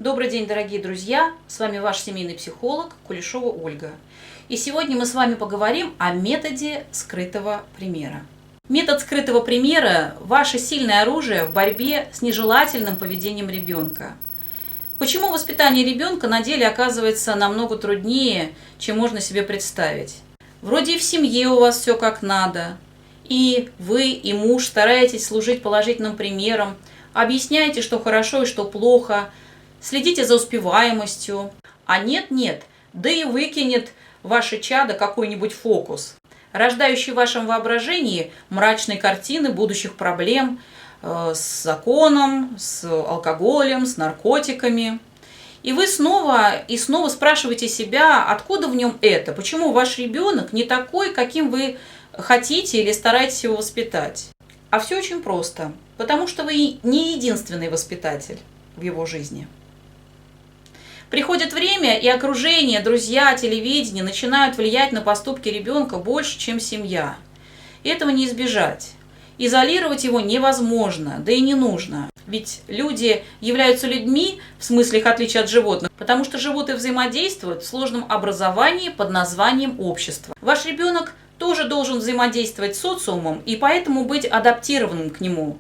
Добрый день, дорогие друзья! С вами ваш семейный психолог Кулешова Ольга. И сегодня мы с вами поговорим о методе скрытого примера. Метод скрытого примера – ваше сильное оружие в борьбе с нежелательным поведением ребенка. Почему воспитание ребенка на деле оказывается намного труднее, чем можно себе представить? Вроде и в семье у вас все как надо, и вы, и муж стараетесь служить положительным примером, объясняете, что хорошо и что плохо, следите за успеваемостью. А нет, да и выкинет ваше чадо какой-нибудь фокус, рождающий в вашем воображении мрачные картины будущих проблем с законом, с алкоголем, с наркотиками. И вы снова и снова спрашиваете себя, откуда в нем это, почему ваш ребенок не такой, каким вы хотите или стараетесь его воспитать. А все очень просто, потому что вы не единственный воспитатель в его жизни. Приходит время, и окружение, друзья, телевидение начинают влиять на поступки ребенка больше, чем семья. И этого не избежать. Изолировать его невозможно, да и не нужно. Ведь люди являются людьми, в смысле их отличия от животных, потому что животные взаимодействуют в сложном образовании под названием общество. Ваш ребенок тоже должен взаимодействовать с социумом и поэтому быть адаптированным к нему.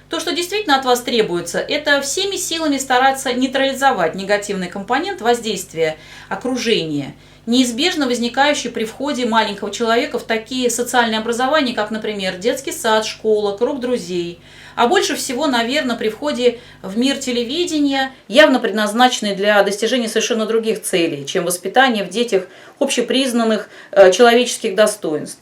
То, что действительно от вас требуется, это всеми силами стараться нейтрализовать негативный компонент воздействия окружения, неизбежно возникающий при входе маленького человека в такие социальные образования, как, например, детский сад, школа, круг друзей. А больше всего, наверное, при входе в мир телевидения, явно предназначенный для достижения совершенно других целей, чем воспитание в детях общепризнанных человеческих достоинств.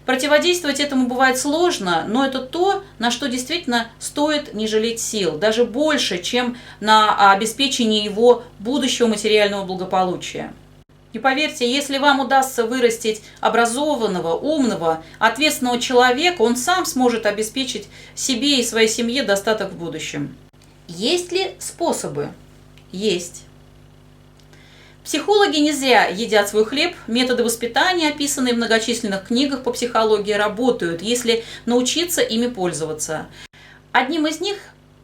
Противодействовать этому бывает сложно, но это то, на что действительно стоит не жалеть сил, даже больше, чем на обеспечение его будущего материального благополучия. И поверьте, если вам удастся вырастить образованного, умного, ответственного человека, он сам сможет обеспечить себе и своей семье достаток в будущем. Есть ли способы? Есть. Психологи не зря едят свой хлеб. Методы воспитания, описанные в многочисленных книгах по психологии, работают, если научиться ими пользоваться. Одним из них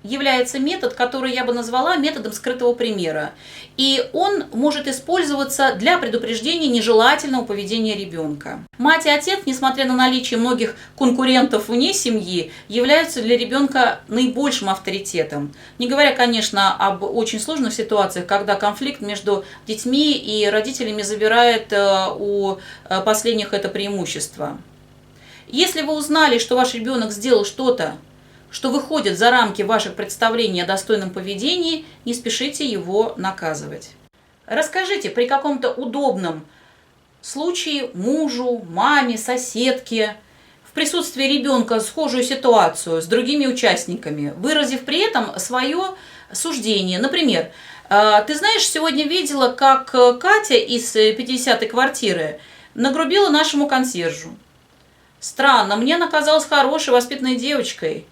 является метод, который я бы назвала методом скрытого примера. И он может использоваться для предупреждения нежелательного поведения ребенка. Мать и отец, несмотря на наличие многих конкурентов вне семьи, являются для ребенка наибольшим авторитетом. Не говоря, конечно, об очень сложных ситуациях, когда конфликт между детьми и родителями забирает у последних это преимущество. Если вы узнали, что ваш ребенок сделал что-то, что выходит за рамки ваших представлений о достойном поведении, не спешите его наказывать. Расскажите при каком-то удобном случае мужу, маме, соседке, в присутствии ребенка схожую ситуацию с другими участниками, выразив при этом свое суждение. Например, ты знаешь, сегодня видела, как Катя из 50-й квартиры нагрубила нашему консьержу. Странно, мне она казалась хорошей, воспитанной девочкой.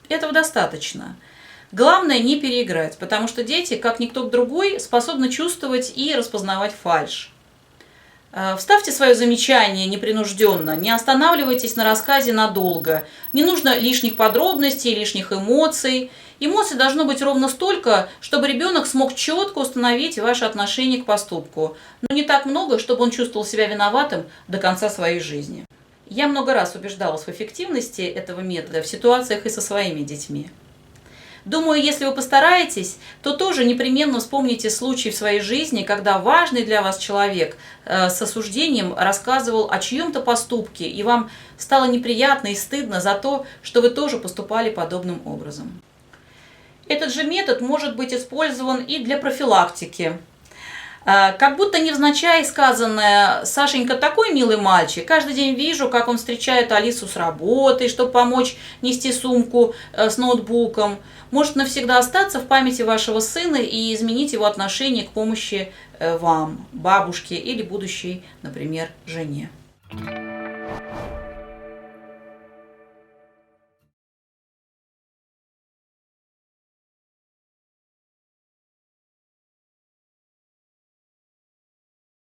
Этого достаточно. Главное не переиграть, потому что дети, как никто другой, способны чувствовать и распознавать фальшь. Вставьте свое замечание непринужденно, не останавливайтесь на рассказе надолго. Не нужно лишних подробностей, лишних эмоций. Эмоций должно быть ровно столько, чтобы ребенок смог четко установить ваше отношение к поступку, но не так много, чтобы он чувствовал себя виноватым до конца своей жизни. Я много раз убеждалась в эффективности этого метода в ситуациях и со своими детьми. Думаю, если вы постараетесь, то тоже непременно вспомните случай в своей жизни, когда важный для вас человек с осуждением рассказывал о чьем-то поступке, и вам стало неприятно и стыдно за то, что вы тоже поступали подобным образом. Этот же метод может быть использован и для профилактики. Как будто невзначай сказанное: «Сашенька такой милый мальчик, каждый день вижу, как он встречает Алису с работы, чтобы помочь нести сумку с ноутбуком», может навсегда остаться в памяти вашего сына и изменить его отношение к помощи вам, бабушке или будущей, например, жене.